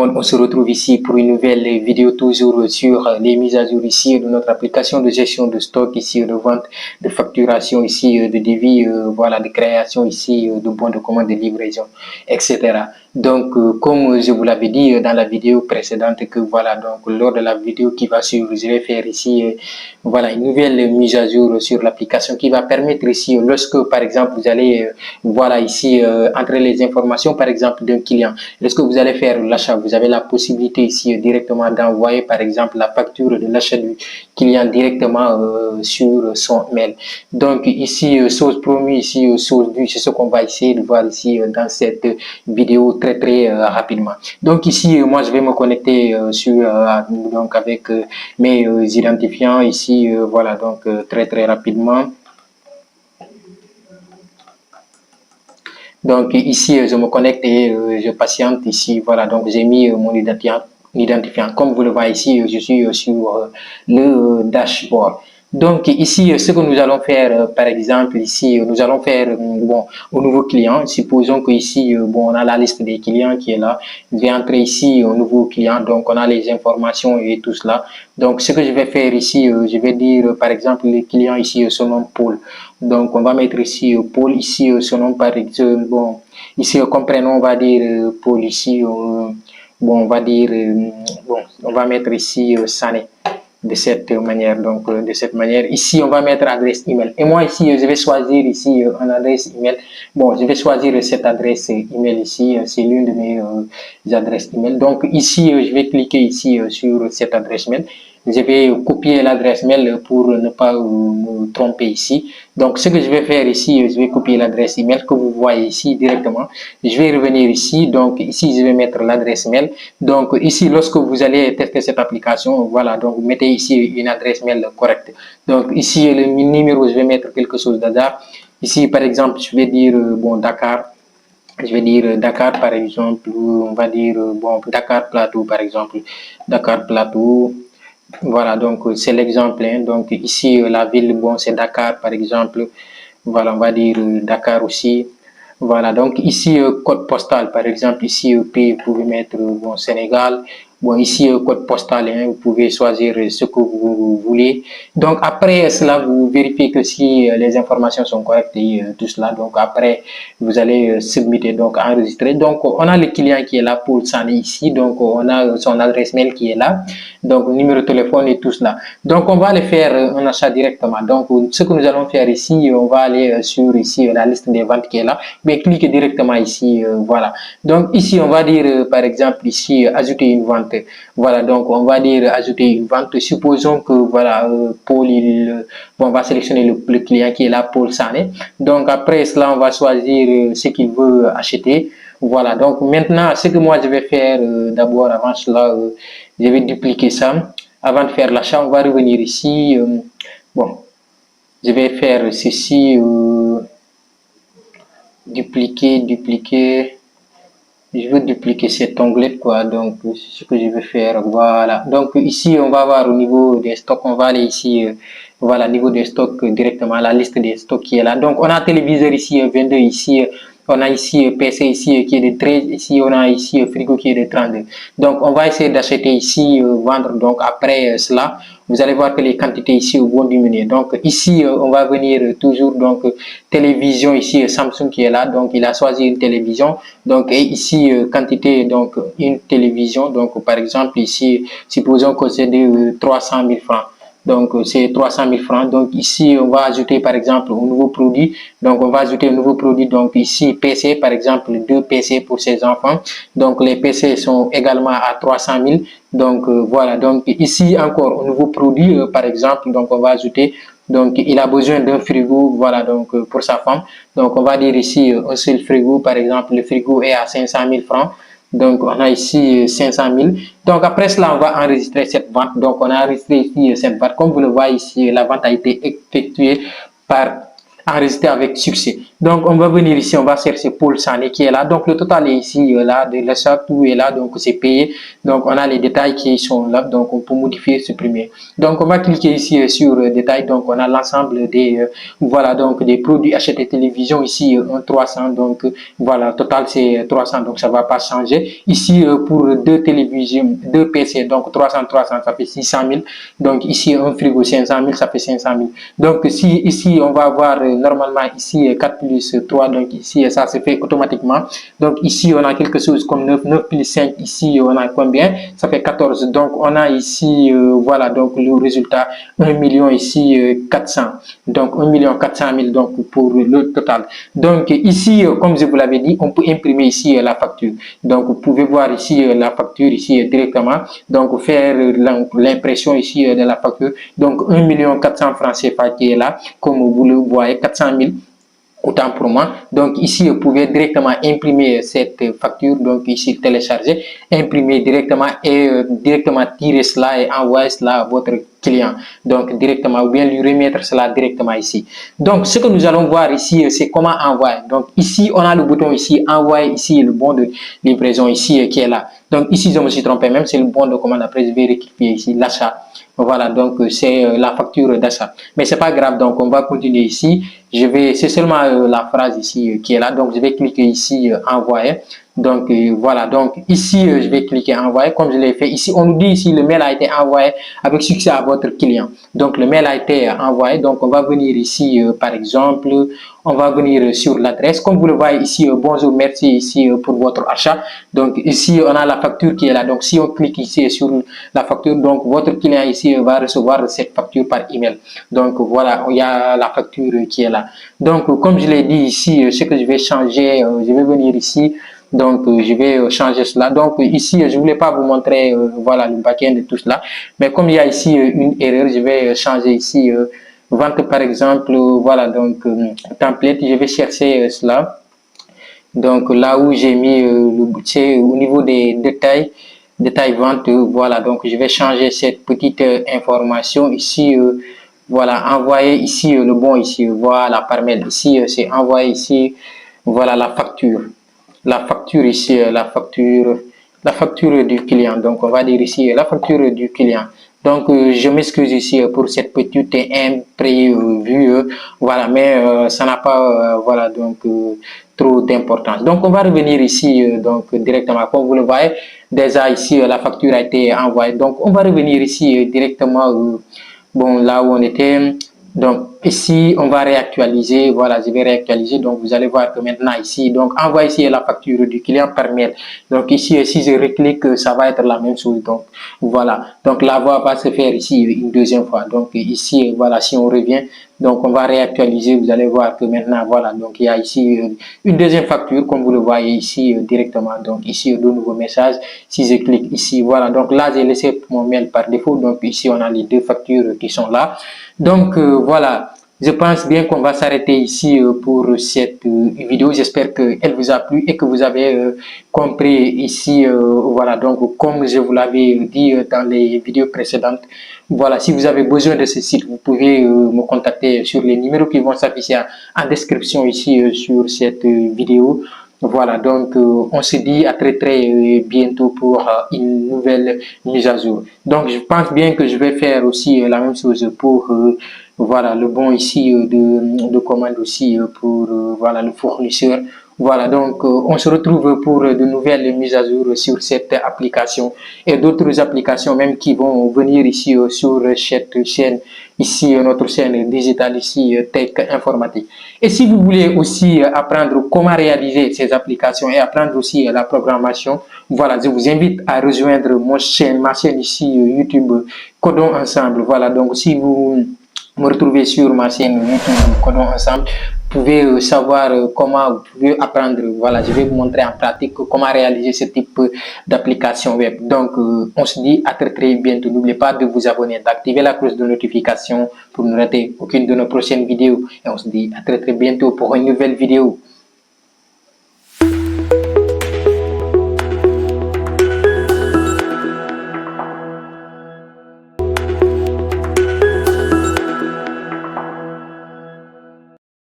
monde, on se retrouve ici pour une nouvelle vidéo toujours sur les mises à jour ici de notre application de gestion de stock ici, de vente, de facturation ici, de devis, voilà, de création ici, de bons de commande, de livraison, etc. Donc, comme je vous l'avais dit dans la vidéo précédente, que voilà, donc lors de la vidéo qui va suivre, je vais faire ici, voilà, une nouvelle mise à jour sur l'application qui va permettre ici, lorsque par exemple vous allez, voilà, ici, entrer les informations par exemple d'un client, lorsque vous allez faire l'achat, vous avez la possibilité ici directement d'envoyer par exemple la facture de l'achat du client directement sur son mail. Donc ici, chose promise, ici, chose due, c'est ce qu'on va essayer de voir ici dans cette vidéo très rapidement. Donc ici, moi je vais me connecter donc avec mes identifiants ici, voilà, donc très rapidement. Donc ici, je me connecte et je patiente ici, voilà, donc j'ai mis mon identifiant. Comme vous le voyez ici, je suis sur le dashboard. Donc ici, ce que nous allons faire, par exemple, ici, nous allons faire, bon, au nouveau client. Supposons que ici, bon, on a la liste des clients qui est là. Je vais entrer ici au nouveau client, donc on a les informations et tout cela. Donc ce que je vais faire ici, je vais dire, par exemple, le client ici, son nom Paul. Donc on va mettre ici Paul, ici son nom par exemple, bon, ici comme prénom, on va dire Paul, ici, bon, on va dire, bon, on va mettre ici Sané. De cette manière, donc de cette manière, ici on va mettre adresse email et moi ici je vais choisir ici une adresse email. Bon, je vais choisir cette adresse email ici, c'est l'une de mes adresses email. Donc ici je vais cliquer ici sur cette adresse mail. Je vais copier l'adresse mail pour ne pas me tromper ici. Donc ce que je vais faire ici, je vais copier l'adresse email que vous voyez ici directement. Je vais revenir ici, donc ici je vais mettre l'adresse mail. Donc ici, lorsque vous allez tester cette application, voilà, donc vous mettez ici une adresse mail correcte. Donc ici le numéro, je vais mettre quelque chose d'hasard. Ici par exemple, je vais dire bon, Dakar. Je vais dire Dakar par exemple, on va dire bon, Dakar Plateau par exemple, Dakar Plateau. Voilà, donc c'est l'exemple. Hein. Donc ici, la ville, bon, c'est Dakar par exemple. Voilà, on va dire Dakar aussi. Voilà, donc ici, code postal, par exemple, ici, vous pouvez mettre bon, Sénégal. Bon, ici, code postal, hein, vous pouvez choisir ce que vous voulez. Donc, après cela, vous vérifiez que si les informations sont correctes et tout cela. Donc, après, vous allez submiter, donc enregistrer. Donc, on a le client qui est là pour s'en ici. Donc, on a son adresse mail qui est là. Donc, numéro de téléphone et tout cela. Donc, on va aller faire un achat directement. Donc, ce que nous allons faire ici, on va aller sur ici la liste des ventes qui est là. Mais cliquez directement ici, voilà. Donc, ici, on va dire, par exemple, ici, ajouter une vente. Voilà, donc, on va dire ajouter une vente. Supposons que, voilà, Paul, bon, on va sélectionner le client qui est là, Paul Sané. Donc, après cela, on va choisir ce qu'il veut acheter. Voilà, donc maintenant, ce que moi je vais faire d'abord, avant cela, je vais dupliquer ça. Avant de faire l'achat, on va revenir ici. Bon, je vais faire ceci, dupliquer. Je veux dupliquer cet onglet, quoi. Donc, c'est ce que je vais faire. Voilà. Donc, ici, on va voir au niveau des stocks. On va aller ici, voilà, niveau des stocks, directement la liste des stocks qui est là. Donc, on a téléviseur ici, 22 ici. On a ici PC ici qui est de 13, ici on a ici frigo qui est de 32. Donc on va essayer d'acheter ici, vendre. Donc après cela, vous allez voir que les quantités ici vont diminuer. Donc ici on va venir toujours donc télévision ici Samsung qui est là. Donc il a choisi une télévision. Donc et ici quantité donc une télévision. Donc par exemple ici supposons que c'est de 300 000 francs. Donc, c'est 300 000 francs. Donc, ici, on va ajouter, par exemple, un nouveau produit. Donc, on va ajouter un nouveau produit. Donc, ici, PC, par exemple, 2 PC pour ses enfants. Donc, les PC sont également à 300 000. Donc, voilà. Donc, ici, encore un nouveau produit, par exemple. Donc, on va ajouter. Donc, il a besoin d'un frigo, voilà, donc, pour sa femme. Donc, on va dire ici, un seul frigo, par exemple, le frigo est à 500 000 francs. Donc, on a ici 500 000. Donc, après cela, on va enregistrer cette vente. Donc, on a enregistré ici cette vente. Comme vous le voyez ici, la vente a été effectuée par enregistré avec succès. Donc, on va venir ici, on va chercher Paul Sané qui est là. Donc, le total est ici, là, de l'achat, tout est là, donc c'est payé. Donc, on a les détails qui sont là, donc on peut modifier, supprimer. Donc, on va cliquer ici sur détails. Donc, on a l'ensemble des, voilà, donc des produits achetés télévision ici, 300. Donc, voilà, total c'est 300, donc ça va pas changer. Ici, pour deux télévisions, deux PC, donc 300, 300, ça fait 600 000. Donc, ici, un frigo 500 000, ça fait 500 000. Donc, si ici, on va avoir normalement ici 4 plus 3, donc ici, ça se fait automatiquement. Donc, ici, on a quelque chose comme 9, 9 plus 5, ici, on a combien? Ça fait 14. Donc, on a ici, voilà, donc le résultat, 1 million ici, 400. Donc, 1 million 400 000, donc pour le total. Donc, ici, comme je vous l'avais dit, on peut imprimer ici la facture. Donc, vous pouvez voir ici la facture ici directement. Donc, faire l'impression ici de la facture. Donc, 1 million 400 francs CFA qui est là, comme vous le voyez, 400 000. Autant pour moi. Donc ici, vous pouvez directement imprimer cette facture. Donc ici, télécharger, imprimer directement et directement tirer cela et envoyer cela à votre client. Donc directement ou bien lui remettre cela directement ici. Donc ce que nous allons voir ici, c'est comment envoyer. Donc ici, on a le bouton ici, envoyer ici le bon de livraison ici qui est là. Donc ici, je me suis trompé même, c'est le bon de commande. Après, je vais rectifier ici l'achat. Voilà, donc c'est la facture d'achat. Mais c'est pas grave, donc on va continuer ici. C'est seulement la phrase ici qui est là. Donc je vais cliquer ici envoyer. Donc voilà, donc ici je vais cliquer envoyer comme je l'ai fait. Ici on nous dit ici le mail a été envoyé avec succès à votre client. Donc le mail a été envoyé. Donc on va venir ici par exemple, on va venir sur l'adresse. Comme vous le voyez ici, bonjour, merci ici pour votre achat. Donc ici on a la facture qui est là. Donc si on clique ici sur la facture, donc votre client ici va recevoir cette facture par email. Donc voilà, il y a la facture qui est là. Donc comme je l'ai dit ici, ce que je vais changer, je vais venir ici. Donc, je vais changer cela. Donc, ici, je ne voulais pas vous montrer, voilà, le back-end et tout cela. Mais comme il y a ici une erreur, je vais changer ici, vente par exemple, voilà, donc, template, je vais chercher cela. Donc, là où j'ai mis le budget au niveau des détails vente, voilà, donc, je vais changer cette petite information ici, voilà, envoyer ici le bon ici, voilà, par mail. Ici, c'est envoyer ici, voilà, la facture ici, la facture du client. Donc, on va dire ici la facture du client. Donc, je m'excuse ici pour cette petite imprévue, voilà, mais ça n'a pas, voilà, donc trop d'importance. Donc, on va revenir ici, donc directement, comme vous le voyez, déjà ici, la facture a été envoyée. Donc, on va revenir ici directement, bon, là où on était. Donc, ici, on va réactualiser. Voilà, je vais réactualiser. Donc, vous allez voir que maintenant, ici, donc, envoie ici la facture du client par mail. Donc, ici, si je reclique, ça va être la même chose. Donc, voilà. Donc, la voix va se faire ici une deuxième fois. Donc, ici, voilà, si on revient, donc, on va réactualiser. Vous allez voir que maintenant, voilà. Donc, il y a ici une deuxième facture, comme vous le voyez ici directement. Donc, ici, de nouveaux messages. Si je clique ici, voilà. Donc, là, j'ai laissé mon mail par défaut. Donc, ici, on a les deux factures qui sont là. Donc voilà, je pense bien qu'on va s'arrêter ici pour cette vidéo. J'espère qu'elle vous a plu et que vous avez compris ici, voilà, donc comme je vous l'avais dit dans les vidéos précédentes, voilà, si vous avez besoin de ce site, vous pouvez me contacter sur les numéros qui vont s'afficher en description ici sur cette vidéo. Voilà, donc on se dit à très bientôt pour une nouvelle mise à jour. Donc je pense bien que je vais faire aussi la même chose pour voilà le bon ici de commande aussi pour voilà le fournisseur. Voilà, donc on se retrouve pour de nouvelles mises à jour sur cette application et d'autres applications même qui vont venir ici sur cette chaîne, ici notre chaîne digitale ici Tech Informatique. Et si vous voulez aussi apprendre comment réaliser ces applications et apprendre aussi la programmation, voilà, je vous invite à rejoindre ma chaîne ici YouTube Codons Ensemble. Voilà, donc si vous me retrouvez sur ma chaîne YouTube Codons Ensemble, vous pouvez savoir comment vous pouvez apprendre. Voilà, je vais vous montrer en pratique comment réaliser ce type d'application web. Donc, on se dit à très bientôt. N'oubliez pas de vous abonner, d'activer la cloche de notification pour ne rater aucune de nos prochaines vidéos. Et on se dit à très bientôt pour une nouvelle vidéo.